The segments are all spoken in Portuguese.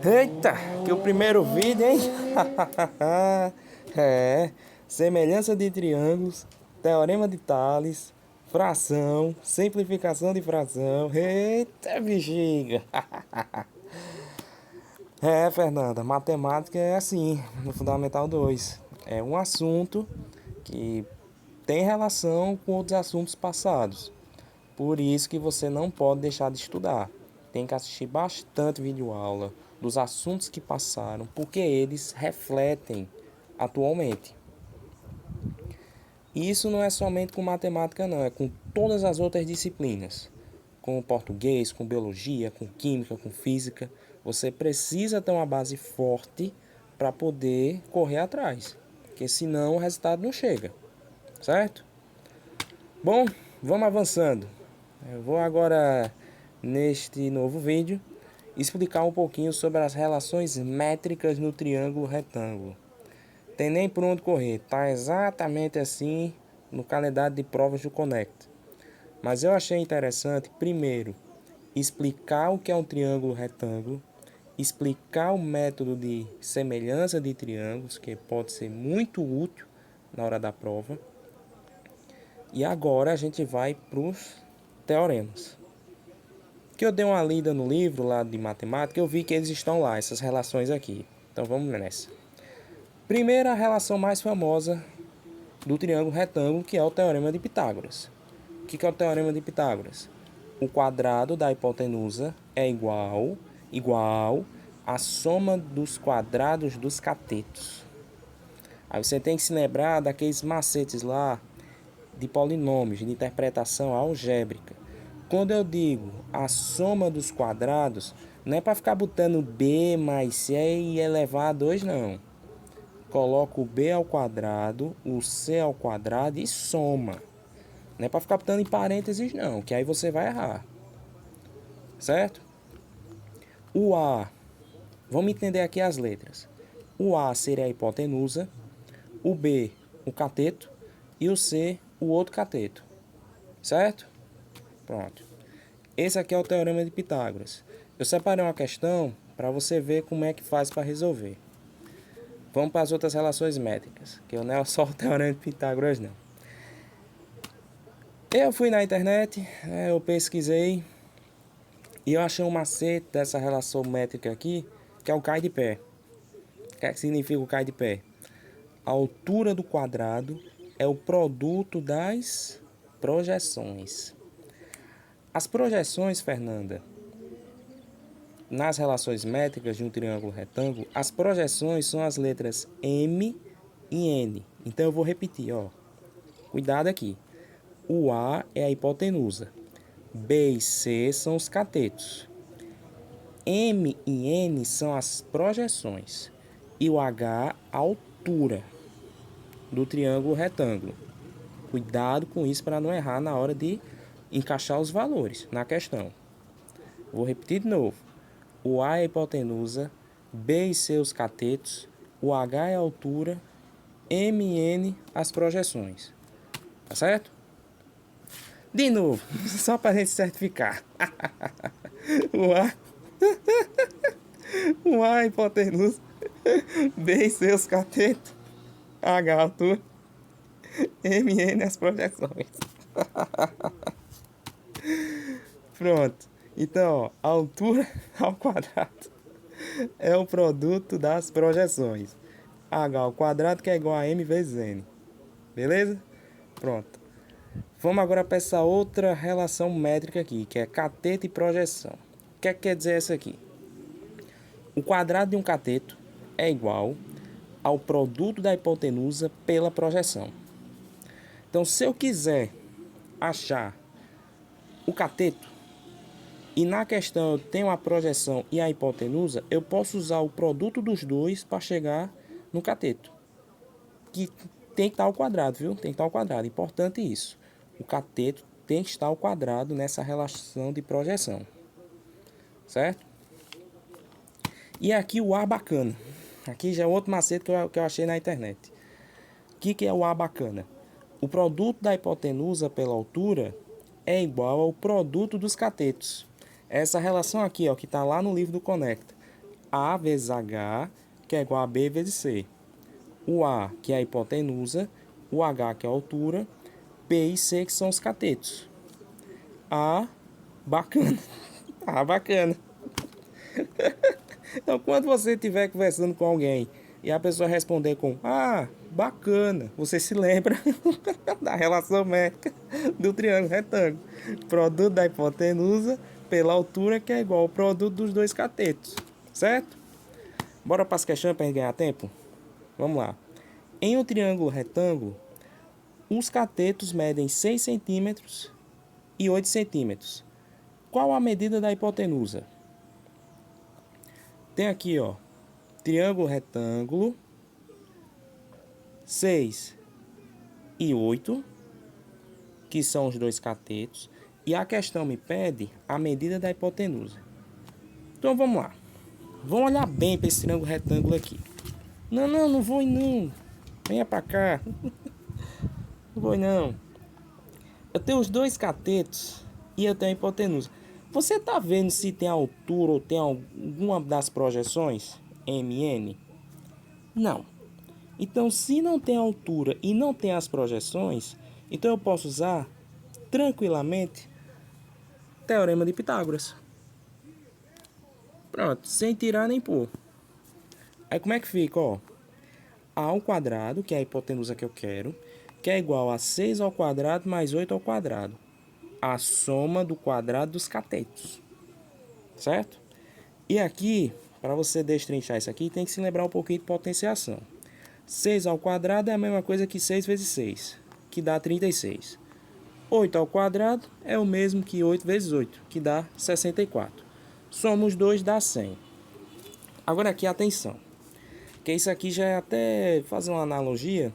Eita, que o primeiro vídeo, hein? É, semelhança de triângulos, teorema de Tales, fração, simplificação de fração. Eita, bexiga! É, Fernanda, matemática é assim, no Fundamental 2. É um assunto que tem relação com outros assuntos passados. Por isso que você não pode deixar de estudar. Tem que assistir bastante videoaula dos assuntos que passaram, porque eles refletem atualmente. E isso não é somente com matemática não, é com todas as outras disciplinas. Com português, com biologia, com química, com física. Você precisa ter uma base forte para poder correr atrás. Porque senão o resultado não chega. Certo? Bom, vamos avançando. Eu vou agora, neste novo vídeo, explicar um pouquinho sobre as relações métricas no triângulo retângulo. Tem nem por onde correr, tá exatamente assim no calendário de provas do Conect. Mas eu achei interessante, primeiro, explicar o que é um triângulo retângulo, explicar o método de semelhança de triângulos, que pode ser muito útil na hora da prova. E agora a gente vai para os teoremas. Que eu dei uma lida no livro lá de matemática, eu vi que eles estão lá, essas relações aqui. Então vamos nessa. Primeira relação mais famosa do triângulo retângulo, que é o teorema de Pitágoras. O que é o teorema de Pitágoras? O quadrado da hipotenusa é igual à soma dos quadrados dos catetos. Aí você tem que se lembrar daqueles macetes lá de polinômios, de interpretação algébrica. Quando eu digo a soma dos quadrados, não é para ficar botando b mais c elevado a 2, não. Coloca o b ao quadrado, o c ao quadrado e soma. Não é para ficar botando em parênteses, não, que aí você vai errar. Certo? O A, vamos entender aqui as letras. O A seria a hipotenusa, o B, o cateto e o C, o outro cateto. Certo? Pronto. Esse aqui é o teorema de Pitágoras. Eu separei uma questão para você ver como é que faz para resolver. Vamos para as outras relações métricas, que não é só o teorema de Pitágoras, não. Eu fui na internet, eu pesquisei e eu achei um macete dessa relação métrica aqui, que é o cai de pé. O que é que significa o cai de pé? A altura do quadrado é o produto das projeções. As projeções, Fernanda, nas relações métricas de um triângulo retângulo, as projeções são as letras M e N. Então eu vou repetir, ó. Cuidado aqui. O A é a hipotenusa. B e C são os catetos. M e N são as projeções. E o H, a altura do triângulo retângulo. Cuidado com isso para não errar na hora de encaixar os valores na questão. Vou repetir de novo. O A é a hipotenusa, B e C os catetos, o H é a altura, M e N as projeções. Tá certo? De novo, só para a gente certificar. O A, o A é a hipotenusa, B e C os catetos, H a altura, M e N as projeções. Pronto. Então, ó, a altura ao quadrado é o produto das projeções. H ao quadrado que é igual a M vezes N. Beleza? Pronto. Vamos agora para essa outra relação métrica aqui, que é cateto e projeção. O que é que quer dizer essa aqui? O quadrado de um cateto é igual ao produto da hipotenusa pela projeção. Então, se eu quiser achar o cateto, e na questão eu tenho a projeção e a hipotenusa, eu posso usar o produto dos dois para chegar no cateto. Que tem que estar ao quadrado, viu? Tem que estar ao quadrado. Importante isso. O cateto tem que estar ao quadrado nessa relação de projeção. Certo? E aqui o A bacana. Aqui já é outro macete que eu achei na internet. O que é o A bacana? O produto da hipotenusa pela altura é igual ao produto dos catetos. Essa relação aqui, ó, que está lá no livro do Conecta. A vezes H, que é igual a B vezes C. O A, que é a hipotenusa, o H, que é a altura, B e C, que são os catetos. Ah, bacana. Ah, bacana. Então, quando você estiver conversando com alguém e a pessoa responder com bacana, você se lembra da relação métrica do triângulo retângulo. Produto da hipotenusa pela altura, que é igual ao produto dos dois catetos. Certo? Bora para as questões para ganhar tempo? Vamos lá. Em um triângulo retângulo, os catetos medem 6 centímetros e 8 centímetros. Qual a medida da hipotenusa? Tem aqui, ó, triângulo retângulo, 6 e 8, que são os dois catetos, e a questão me pede a medida da hipotenusa. Então vamos lá. Vamos olhar bem para esse triângulo retângulo aqui. Não vou não. Venha para cá. Não vou não. Eu tenho os dois catetos e eu tenho a hipotenusa. Você está vendo se tem altura ou tem alguma das projeções MN? Não. Então, se não tem altura e não tem as projeções, então eu posso usar tranquilamente Teorema de Pitágoras. Pronto, sem tirar nem pôr. Aí como é que fica, ó? A ao quadrado, que é a hipotenusa que eu quero, que é igual a 6 ao quadrado mais 8 ao quadrado. A soma do quadrado dos catetos. Certo? E aqui, para você destrinchar isso aqui, tem que se lembrar um pouquinho de potenciação. 6 ao quadrado é a mesma coisa que 6 vezes 6, que dá 36. 8 ao quadrado é o mesmo que 8 vezes 8, que dá 64. Soma os dois, dá 100. Agora aqui, atenção. Que isso aqui já é até fazer uma analogia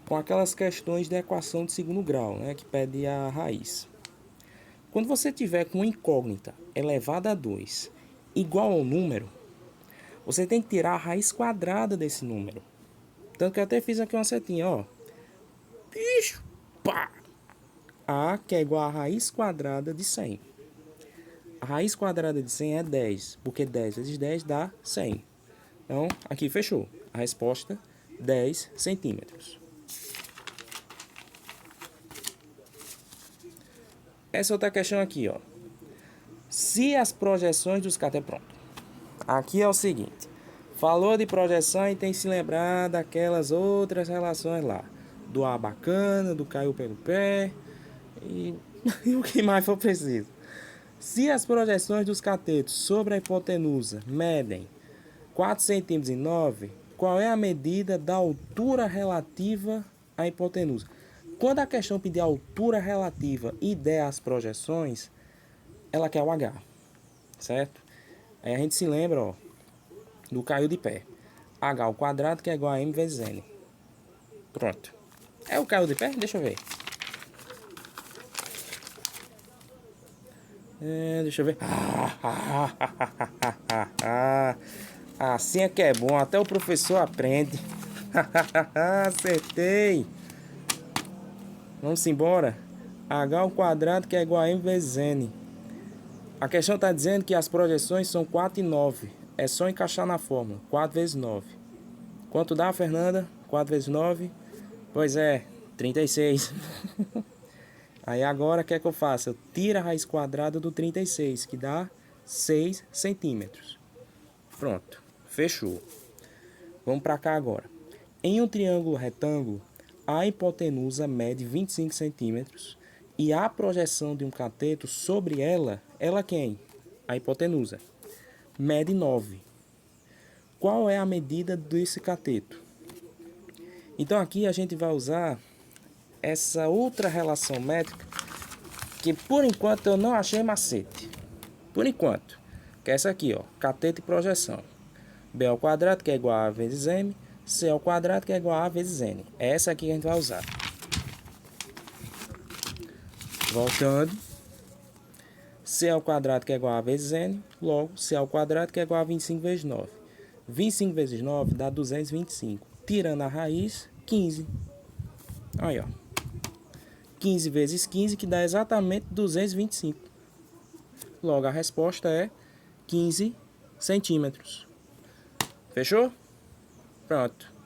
com aquelas questões de equação de segundo grau, né, que pede a raiz. Quando você tiver com incógnita elevada a 2 igual ao número, você tem que tirar a raiz quadrada desse número. Tanto que eu até fiz aqui uma setinha, ó. Bicho, pá! A, que é igual a raiz quadrada de 100. A raiz quadrada de 100 é 10, porque 10 vezes 10 dá 100. Então, aqui fechou. A resposta, 10 centímetros. Essa outra questão aqui, ó. Se as projeções dos catetos... Pronto. Aqui é o seguinte. Falou de projeção e tem que se lembrar daquelas outras relações lá. Do A bacana, do caiu pelo pé e o que mais for preciso. Se as projeções dos catetos sobre a hipotenusa medem 4 centímetros e 9, qual é a medida da altura relativa à hipotenusa? Quando a questão pedir a altura relativa e der as projeções, ela quer o H, certo? Aí a gente se lembra, ó, do caiu de pé. H ao quadrado, que é igual a M vezes N. Pronto. É o caiu de pé? Deixa eu ver. Deixa eu ver. Assim é que é bom. Até o professor aprende. Acertei. Vamos embora. H ao quadrado, que é igual a M vezes N. A questão está dizendo que as projeções são 4 e 9. É só encaixar na fórmula. 4 vezes 9. Quanto dá, Fernanda? 4 vezes 9? Pois é, 36. Aí agora, o que é que eu faço? Eu tiro a raiz quadrada do 36, que dá 6 centímetros. Pronto, fechou. Vamos para cá agora. Em um triângulo retângulo, a hipotenusa mede 25 centímetros e a projeção de um cateto sobre ela quem? A hipotenusa. Mede 9. Qual é a medida desse cateto? Então aqui a gente vai usar essa outra relação métrica que por enquanto eu não achei macete. Por enquanto. Que é essa aqui, ó. Cateto e projeção. B ao quadrado, que é igual a A vezes M. C ao quadrado, que é igual a A vezes N. É essa aqui que a gente vai usar. Voltando. C ao quadrado, que é igual a vezes N. Logo, C ao quadrado, que é igual a 25 vezes 9. 25 vezes 9 dá 225. Tirando a raiz, 15. Aí, ó. 15 vezes 15, que dá exatamente 225. Logo, a resposta é 15 centímetros. Fechou? Pronto.